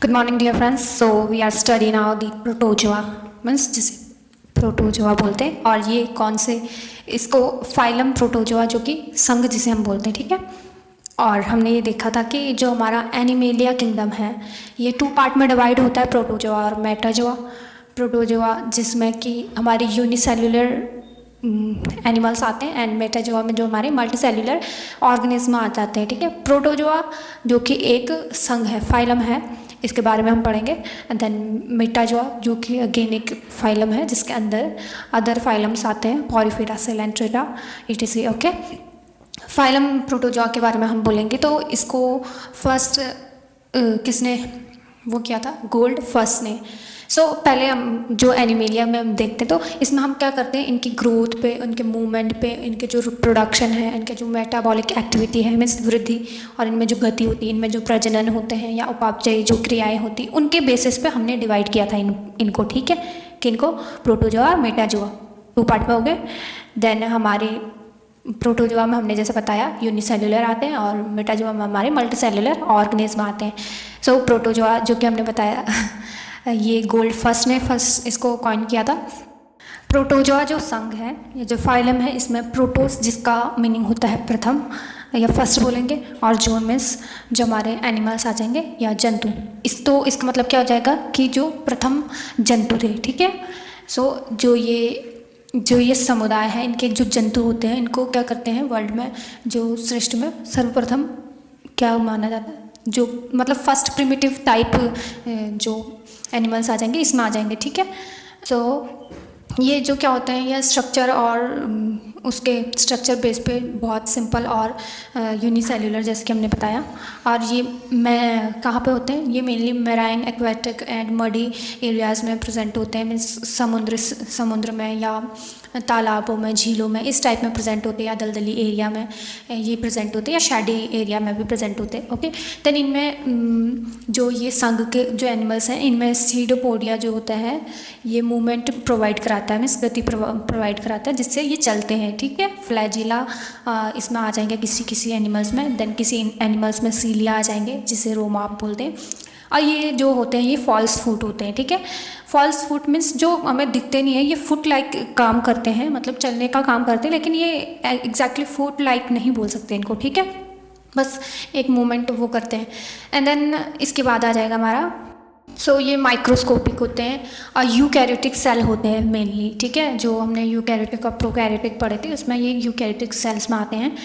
Good morning, dear friends. So we are studying now the protozoa, means जिसे protozoa बोलते हैं, और ये कौन से, इसको फाइलम प्रोटोजोआ जो कि संघ जिसे हम बोलते हैं, ठीक है। और हमने ये देखा था कि जो हमारा एनिमेलिया किंगडम है ये 2 पार्ट में डिवाइड होता है, प्रोटोजोआ और मेटाजोआ। प्रोटोजोआ जिसमें कि हमारे यूनिसेल्युलर एनिमल्स आते हैं, एंड मेटाजोआ में जो हमारे मल्टीसेल्युलर ऑर्गेनिज्म आ जाते हैं, ठीक है। प्रोटोजोआ जो कि एक संघ है, फाइलम है, इसके बारे में हम पढ़ेंगे। एंड देन मेटाजोआ जो कि अगेन एक फाइलम है जिसके अंदर अदर फाइलम्स आते हैं, Porifera, Coelenterata, etc। Okay, phylum protozoa के बारे में हम बोलेंगे। तो इसको फर्स्ट किसने वो किया था? गोल्ड फर्स्ट ने। पहले हम जो एनिमेलिया में हम देखते हैं, तो इसमें हम क्या करते हैं, इनकी ग्रोथ पे, उनके मूवमेंट पे, इनके जो प्रोडक्शन है, इनके जो मेटाबॉलिक एक्टिविटी है, मीन्स वृद्धि, और इनमें जो गति होती है, इनमें जो प्रजनन होते हैं या उपापचय जो क्रियाएं होती हैं, उनके बेसिस पे हमने डिवाइड किया था इनको, ठीक है। किनको? प्रोटोजोआ और मेटाजोआ, 2 पार्ट में हो गए। देन हमारी प्रोटोजोआ में हमने जैसे बताया यूनिसेल्युलर आते हैं, और मेटाजोआ में हमारे मल्टीसेल्युलर ऑर्गेनिज्म आते हैं। प्रोटोजोआ जो कि हमने बताया ये गोल्ड फर्स्ट ने इसको कॉइन किया था। प्रोटोजोआ जो संघ है, ये जो फाइलम है, इसमें प्रोटोस जिसका मीनिंग होता है प्रथम या फर्स्ट बोलेंगे, और जोन मीन्स जो हमारे एनिमल्स आ जाएंगे या जंतु। इसका मतलब क्या हो जाएगा कि जो प्रथम जंतु थे, ठीक है। जो ये समुदाय है, इनके जो जंतु होते हैं, इनको क्या करते हैं, वर्ल्ड में जो सृष्टि में सर्वप्रथम क्या माना जाता है, जो मतलब फर्स्ट प्रिमिटिव टाइप जो एनिमल्स आ जाएंगे, इसमें आ जाएंगे, ठीक है। ये जो क्या होते हैं, ये स्ट्रक्चर और उसके स्ट्रक्चर बेस पे बहुत सिंपल और यूनिसेल्युलर, जैसे कि हमने बताया। और ये कहाँ पे होते हैं? ये mainly marine, aquatic and muddy areas में प्रेजेंट होते हैं, मीन्स समुद्र में या तालाबों में, झीलों में, इस टाइप में प्रेजेंट होते हैं, या दलदली एरिया में ये प्रेजेंट होते हैं, या शैडी एरिया में भी प्रेजेंट होते हैं। ओके, देन इनमें जो ये संघ के जो एनिमल्स हैं, इनमें सीडोपोडिया जो होता है ये मूवमेंट प्रोवाइड कराता है, मीन्स गति प्रोवाइड कराता है, जिससे ये चलते हैं, ठीक है। फ्लैजिला इसमें आ जाएंगे किसी एनिमल्स में, देन किसी एनिमल्स में सीलिया आ जाएंगे, जिसे रोमा आप बोलते हैं। और ये जो होते हैं ये फॉल्स फुट होते हैं, ठीक है। फॉल्स फुट मीन्स जो हमें दिखते नहीं है, ये फुट लाइक काम करते हैं, मतलब चलने का काम करते हैं, लेकिन ये एग्जैक्टली फुट लाइक नहीं बोल सकते इनको, ठीक है। बस एक मूवमेंट वो करते हैं। एंड देन इसके बाद आ जाएगा हमारा, ये माइक्रोस्कोपिक होते हैं और यूकैरियोटिक सेल होते हैं मेनली, ठीक है। जो हमने यूकैरियोटिक और प्रोकैरियोटिक पढ़े थे, उसमें ये यूकैरियोटिक सेल्स में आते हैं,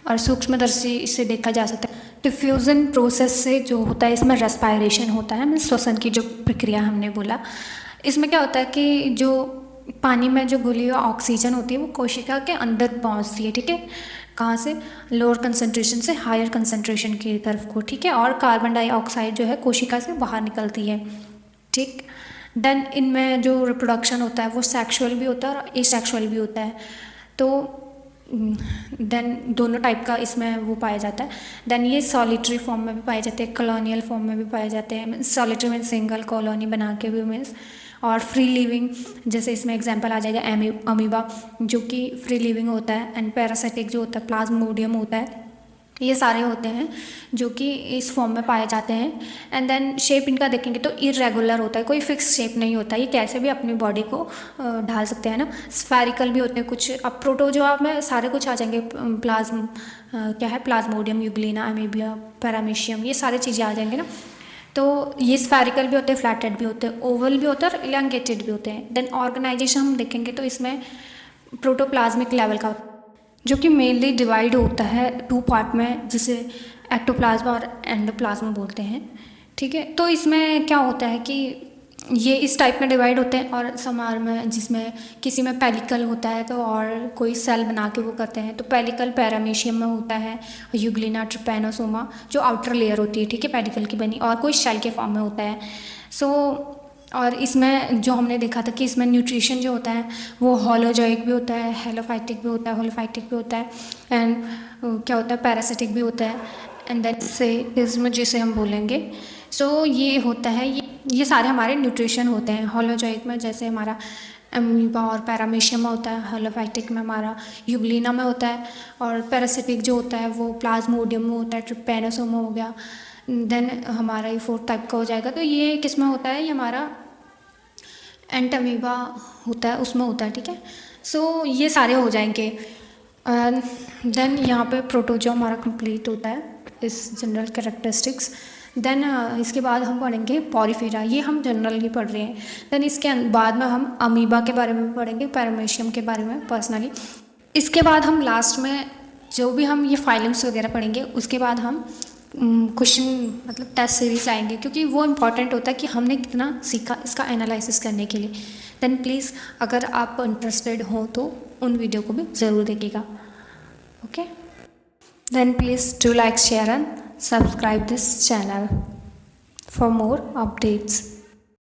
और सूक्ष्मदर्शी इससे देखा जा सकता है। डिफ्यूज़न प्रोसेस से जो होता है, इसमें रेस्पायरेशन होता है, मीन्स श्वसन की जो प्रक्रिया हमने बोला। इसमें क्या होता है कि जो पानी में जो घुली हुई ऑक्सीजन होती है वो कोशिका के अंदर पहुंचती है, ठीक है। कहाँ से? लोअर कंसंट्रेशन से हायर कंसंट्रेशन की तरफ को, ठीक है। और कार्बन डाइऑक्साइड जो है कोशिका से बाहर निकलती है, ठीक। देन इनमें जो रिप्रोडक्शन होता है वो सेक्सुअल भी होता है और एसेक्सुअल भी होता है। तो देन दोनों टाइप का इसमें वो पाया जाता है। देन ये सॉलिटरी फॉर्म में भी पाए जाते हैं, कॉलोनियल फॉर्म में भी पाए जाते हैं। सॉलिटरी में सिंगल कॉलोनी बना के भी मीन्स, और फ्री लिविंग, जैसे इसमें एग्जांपल आ जाएगा अमीबा जो कि फ्री लिविंग होता है, एंड पैरासिटिक जो होता है, प्लाज्मोडियम होता है। ये सारे होते हैं जो कि इस फॉर्म में पाए जाते हैं। एंड देन शेप इनका देखेंगे तो इरेगुलर होता है, कोई फिक्स शेप नहीं होता, ये कैसे भी अपनी बॉडी को ढाल सकते हैं ना। स्फेरिकल भी होते हैं कुछ। अब प्रोटोजोआ में सारे कुछ आ जाएंगे, क्या है, प्लाज्मोडियम, यूग्लिना, अमीबिया, पैरामीशियम, ये सारी चीज़ें आ जाएंगे ना। तो ये स्फेरिकल भी होते हैं, फ्लैटेड भी होते हैं, ओवल भी होते हैं और इलांगेटेड भी होते हैं। देन ऑर्गेनाइजेशन हम देखेंगे तो इसमें प्रोटोप्लाज्मिक लेवल का, जो कि मेनली डिवाइड होता है 2 पार्ट में, जिसे एक्टोप्लाज्मा और एंडोप्लाज्मा बोलते हैं, ठीक है। तो इसमें क्या होता है कि ये इस टाइप में डिवाइड होते हैं, और समार में जिसमें किसी में पेलिकल होता है, तो और कोई सेल बना के वो करते हैं। तो पेलिकल पैरामीशियम में होता है, यूग्लिना, ट्रिपैनोसोमा जो आउटर लेयर होती है, ठीक है, पेलिकल की बनी, और कोई शेल के फॉर्म में होता है। और इसमें जो हमने देखा था कि इसमें न्यूट्रिशन जो होता है वो होलोजोइक भी होता है, हेलोफाइटिक भी होता है, होलोफाइटिक भी होता है, एंड क्या होता है, पैरासिटिक भी होता है, एंड देन से इसमें जिसे हम बोलेंगे। ये होता है, ये सारे हमारे न्यूट्रिशन होते हैं। होलोजोइक में जैसे हमारा अमीबा और पैरामीशियम में होता है, होलोफाइटिक में हमारा यूग्लिना में होता है, और पैरासिटिक जो होता है वो प्लाज्मोडियम में होता है, ट्रिपैनोसोमा हो गया, देन हमारा ये 4th टाइप का हो जाएगा। तो ये किस में होता है, ये हमारा एंटामीबा होता है, उसमें होता है, ठीक है। सो ये सारे हो जाएंगे। देन यहाँ पे प्रोटोजोआ हमारा कंप्लीट होता है इस जनरल कैरेक्टरिस्टिक्स। देन इसके बाद हम पढ़ेंगे पॉरीफेरा, ये हम जनरली पढ़ रहे हैं। देन इसके बाद में हम अमीबा के बारे में पढ़ेंगे, पैरामीशियम के बारे में पर्सनली। इसके बाद हम लास्ट में जो भी हम ये फाइलम्स वगैरह पढ़ेंगे, उसके बाद हम क्वेश्चन मतलब टेस्ट सीरीज आएंगे, क्योंकि वो इम्पॉर्टेंट होता है कि हमने कितना सीखा इसका एनालिसिस करने के लिए। देन प्लीज़ अगर आप इंटरेस्टेड हो तो उन वीडियो को भी ज़रूर देखिएगा। Okay, then please do like, share and subscribe this channel for more updates.